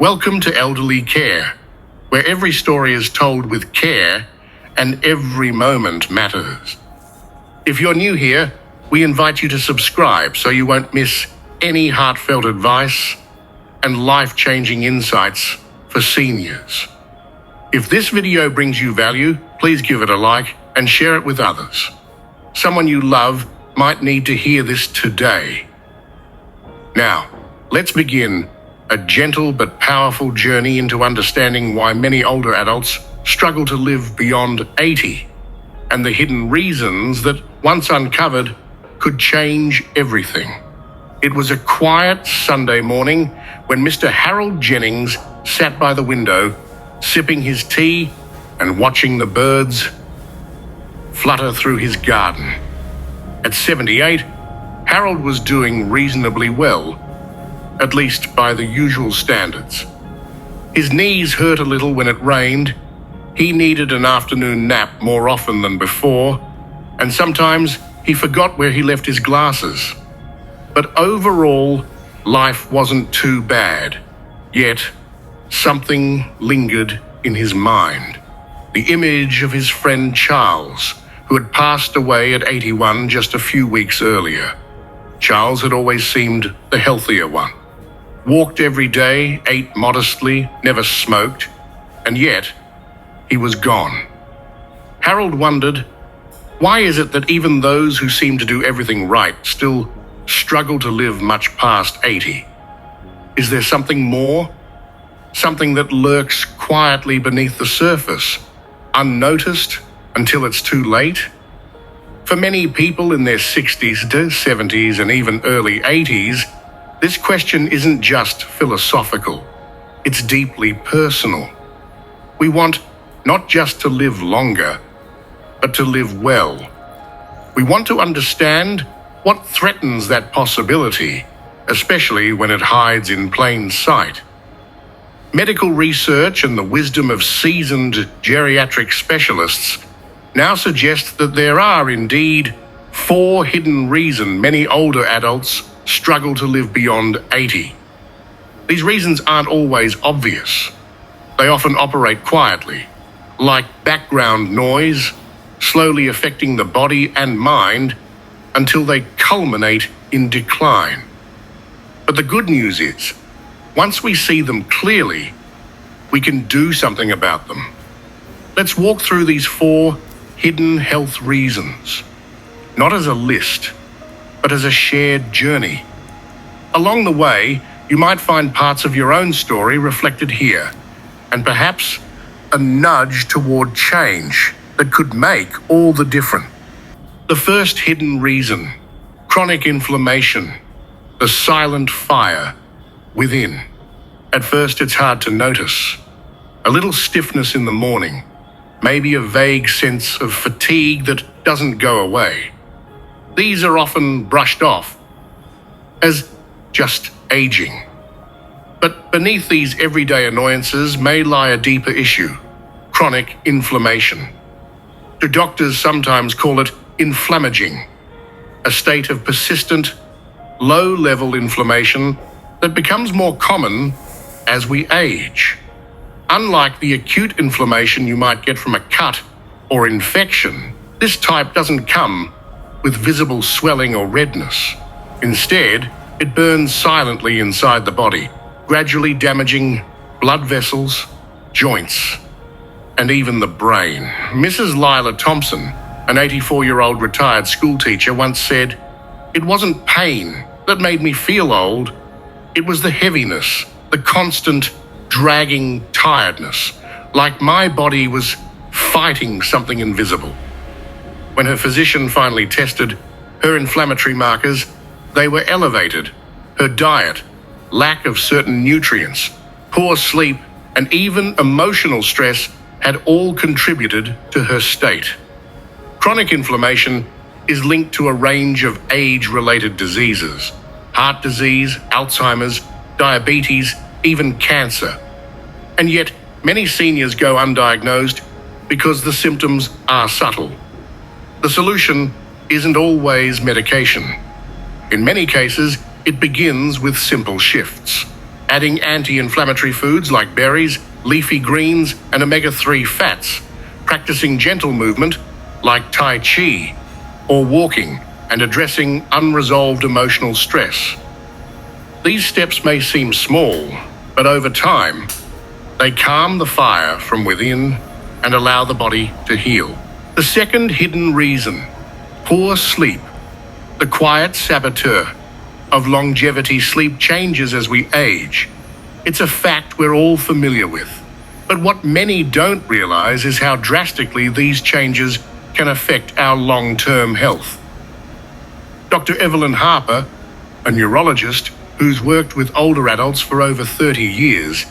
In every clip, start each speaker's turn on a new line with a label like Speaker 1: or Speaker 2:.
Speaker 1: Welcome to Elderly Care, where every story is told with care and every moment matters. If you're new here, we invite you to subscribe so you won't miss any heartfelt advice and life-changing insights for seniors. If this video brings you value, please give it a like and share it with others. Someone you love might need to hear this today. Now, let's begin a gentle but powerful journey into understanding why many older adults struggle to live beyond 80 and the hidden reasons that, once uncovered, could change everything. It was a quiet Sunday morning when Mr. Harold Jennings sat by the window, sipping his tea and watching the birds flutter through his garden. At 78, Harold was doing reasonably well, at least by the usual standards. His knees hurt a little when it rained, he needed an afternoon nap more often than before, and sometimes he forgot where he left his glasses. But overall, life wasn't too bad. Yet, something lingered in his mind. The image of his friend Charles, who had passed away at 81 just a few weeks earlier. Charles had always seemed the healthier one. Walked every day, ate modestly, never smoked, and yet he was gone. Harold wondered, why is it that even those who seem to do everything right still struggle to live much past 80? Is there something more? Something that lurks quietly beneath the surface, unnoticed until it's too late? For many people in their 60s to 70s and even early 80s, this question isn't just philosophical, it's deeply personal. We want not just to live longer, but to live well. We want to understand what threatens that possibility, especially when it hides in plain sight. Medical research and the wisdom of seasoned geriatric specialists now suggest that there are indeed 4 hidden reasons many older adults struggle to live beyond 80. These reasons aren't always obvious. They often operate quietly, like background noise, slowly affecting the body and mind until they culminate in decline. But the good news is, once we see them clearly, we can do something about them. Let's walk through these 4 hidden health reasons, not as a list, but as a shared journey. Along the way, you might find parts of your own story reflected here, and perhaps a nudge toward change that could make all the difference. The first hidden reason: chronic inflammation, the silent fire within. At first, it's hard to notice. A little stiffness in the morning, maybe a vague sense of fatigue that doesn't go away. These are often brushed off as just aging. But beneath these everyday annoyances may lie a deeper issue: chronic inflammation. The doctors sometimes call it inflammaging, a state of persistent, low-level inflammation that becomes more common as we age. Unlike the acute inflammation you might get from a cut or infection, this type doesn't come with visible swelling or redness. Instead, it burns silently inside the body, gradually damaging blood vessels, joints, and even the brain. Mrs. Lila Thompson, an 84-year-old retired schoolteacher, once said, "It wasn't pain that made me feel old. It was the heaviness, the constant dragging tiredness, like my body was fighting something invisible." When her physician finally tested her inflammatory markers, they were elevated. Her diet, lack of certain nutrients, poor sleep, and even emotional stress had all contributed to her state. Chronic inflammation is linked to a range of age-related diseases: heart disease, Alzheimer's, diabetes, even cancer. And yet, many seniors go undiagnosed because the symptoms are subtle. The solution isn't always medication. In many cases, it begins with simple shifts. adding anti-inflammatory foods like berries, leafy greens, and omega-3 fats, practicing gentle movement like Tai Chi, or walking, and addressing unresolved emotional stress. These steps may seem small, but over time, they calm the fire from within and allow the body to heal. The second hidden reason, poor sleep, the quiet saboteur of longevity. Sleep changes as we age. It's a fact we're all familiar with. But what many don't realize is how drastically these changes can affect our long-term health. Dr. Evelyn Harper, a neurologist who's worked with older adults for over 30 years,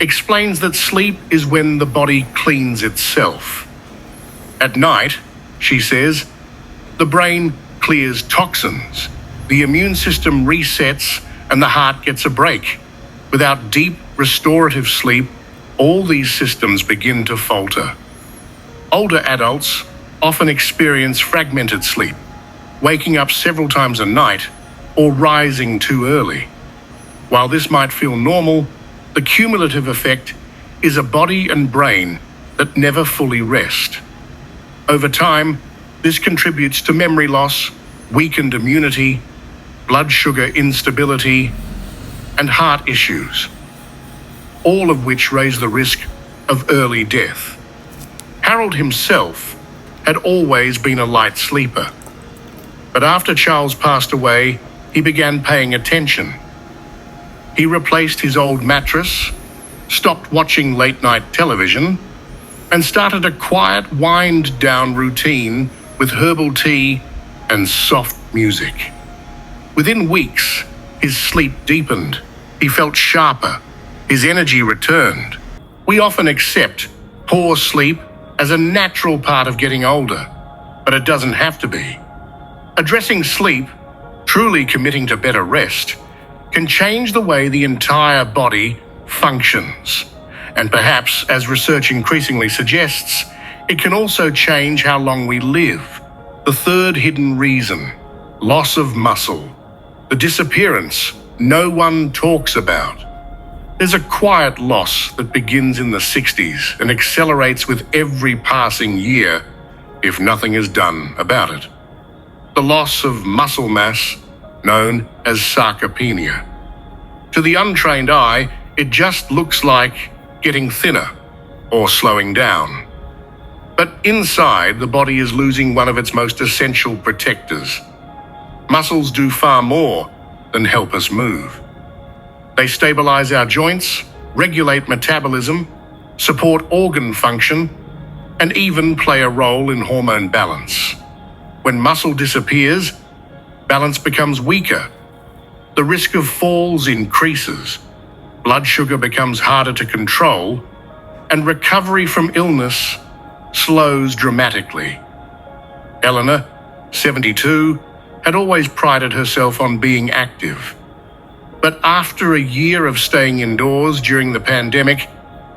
Speaker 1: explains that sleep is when the body cleans itself. At night, she says, the brain clears toxins, the immune system resets, and the heart gets a break. Without deep, restorative sleep, all these systems begin to falter. Older adults often experience fragmented sleep, waking up several times a night or rising too early. While this might feel normal, the cumulative effect is a body and brain that never fully rest. Over time, this contributes to memory loss, weakened immunity, blood sugar instability, and heart issues, all of which raise the risk of early death. Harold himself had always been a light sleeper, but after Charles passed away, he began paying attention. He replaced his old mattress, stopped watching late-night television, and started a quiet wind-down routine with herbal tea and soft music. Within weeks, his sleep deepened. He felt sharper. His energy returned. We often accept poor sleep as a natural part of getting older, but it doesn't have to be. Addressing sleep, truly committing to better rest, can change the way the entire body functions. And perhaps, as research increasingly suggests, it can also change how long we live. The third hidden reason, loss of muscle, the disappearance no one talks about. There's a quiet loss that begins in the 60s and accelerates with every passing year if nothing is done about it. The loss of muscle mass, known as sarcopenia. To the untrained eye, it just looks like getting thinner or slowing down. But inside, the body is losing one of its most essential protectors. Muscles do far more than help us move. They stabilize our joints, regulate metabolism, support organ function, and even play a role in hormone balance. When muscle disappears, balance becomes weaker. The risk of falls increases. Blood sugar becomes harder to control, and recovery from illness slows dramatically. Eleanor, 72, had always prided herself on being active. But after a year of staying indoors during the pandemic,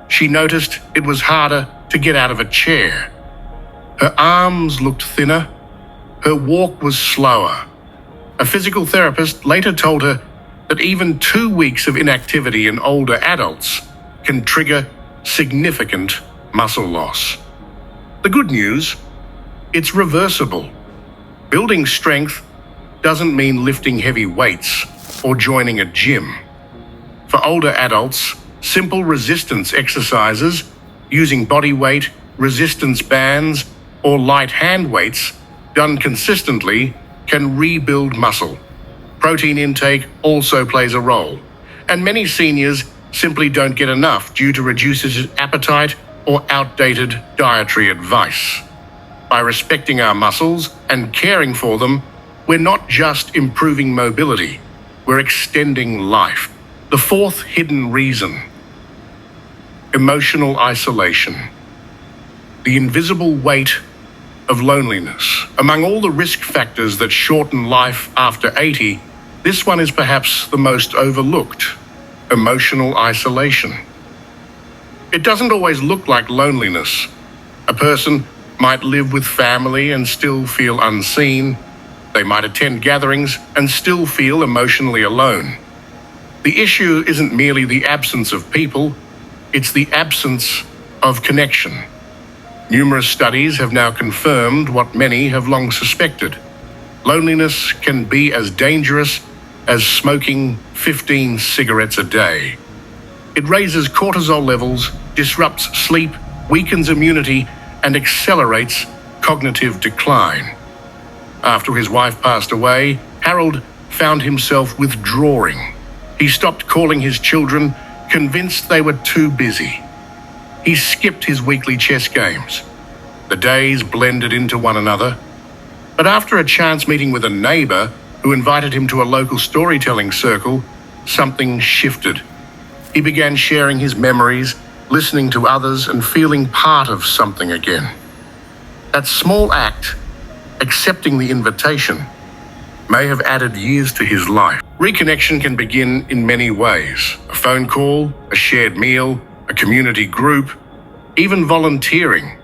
Speaker 1: she noticed it was harder to get out of a chair. Her arms looked thinner. Her walk was slower. A physical therapist later told her that even 2 weeks of inactivity in older adults can trigger significant muscle loss. The good news, it's reversible. Building strength doesn't mean lifting heavy weights or joining a gym. For older adults, simple resistance exercises using body weight, resistance bands, or light hand weights done consistently can rebuild muscle. Protein intake also plays a role, and many seniors simply don't get enough due to reduced appetite or outdated dietary advice. By respecting our muscles and caring for them, we're not just improving mobility, we're extending life. The fourth hidden reason, emotional isolation. The invisible weight of loneliness. Among all the risk factors that shorten life after 80, this one is perhaps the most overlooked, emotional isolation. It doesn't always look like loneliness. A person might live with family and still feel unseen. They might attend gatherings and still feel emotionally alone. The issue isn't merely the absence of people, it's the absence of connection. Numerous studies have now confirmed what many have long suspected. Loneliness can be as dangerous as smoking 15 cigarettes a day. It raises cortisol levels, disrupts sleep, weakens immunity, and accelerates cognitive decline. After his wife passed away, Harold found himself withdrawing. He stopped calling his children, convinced they were too busy. He skipped his weekly chess games. The days blended into one another. But after a chance meeting with a neighbor who invited him to a local storytelling circle, something shifted. He began sharing his memories, listening to others, and feeling part of something again. That small act, accepting the invitation, may have added years to his life. Reconnection can begin in many ways. A phone call, a shared meal, a community group, even volunteering.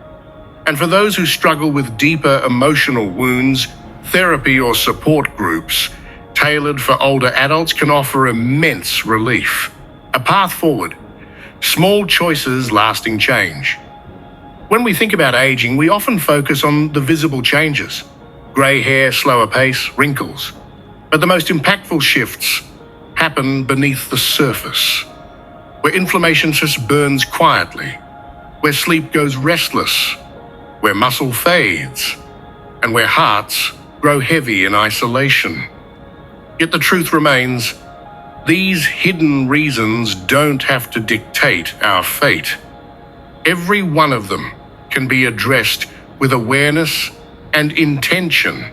Speaker 1: And for those who struggle with deeper emotional wounds, therapy or support groups tailored for older adults can offer immense relief. A path forward. Small choices, lasting change. When we think about aging, we often focus on the visible changes. Grey hair, slower pace, wrinkles. But the most impactful shifts happen beneath the surface, where inflammation just burns quietly, where sleep goes restless, where muscle fades, and where hearts grow heavy in isolation. Yet the truth remains, these hidden reasons don't have to dictate our fate. Every one of them can be addressed with awareness and intention.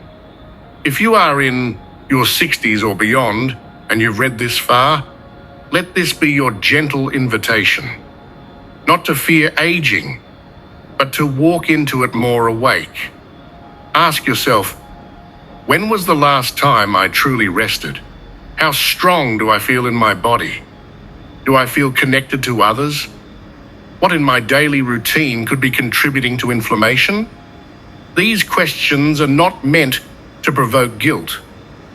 Speaker 1: If you are in your 60s or beyond, and you've read this far, let this be your gentle invitation. Not to fear aging, but to walk into it more awake. Ask yourself, when was the last time I truly rested? How strong do I feel in my body? Do I feel connected to others? What in my daily routine could be contributing to inflammation? These questions are not meant to provoke guilt,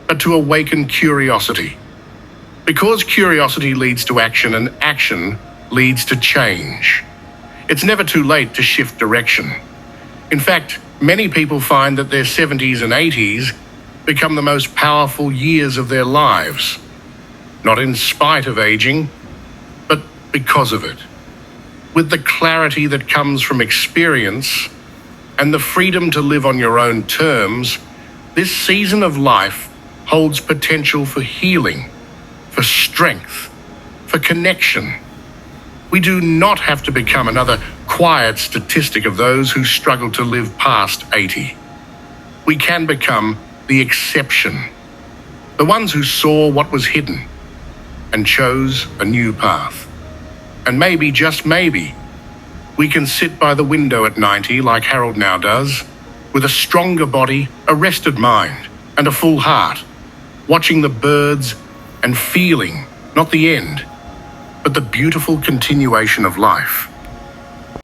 Speaker 1: but to awaken curiosity. Because curiosity leads to action and action leads to change. It's never too late to shift direction. In fact, many people find that their 70s and 80s become the most powerful years of their lives, not in spite of aging, but because of it. With the clarity that comes from experience and the freedom to live on your own terms, this season of life holds potential for healing, for strength, for connection. We do not have to become another quiet statistic of those who struggle to live past 80. We can become the exception, the ones who saw what was hidden and chose a new path. And maybe, just maybe, we can sit by the window at 90 like Harold now does, with a stronger body, a rested mind, and a full heart, watching the birds and feeling, not the end, but the beautiful continuation of life.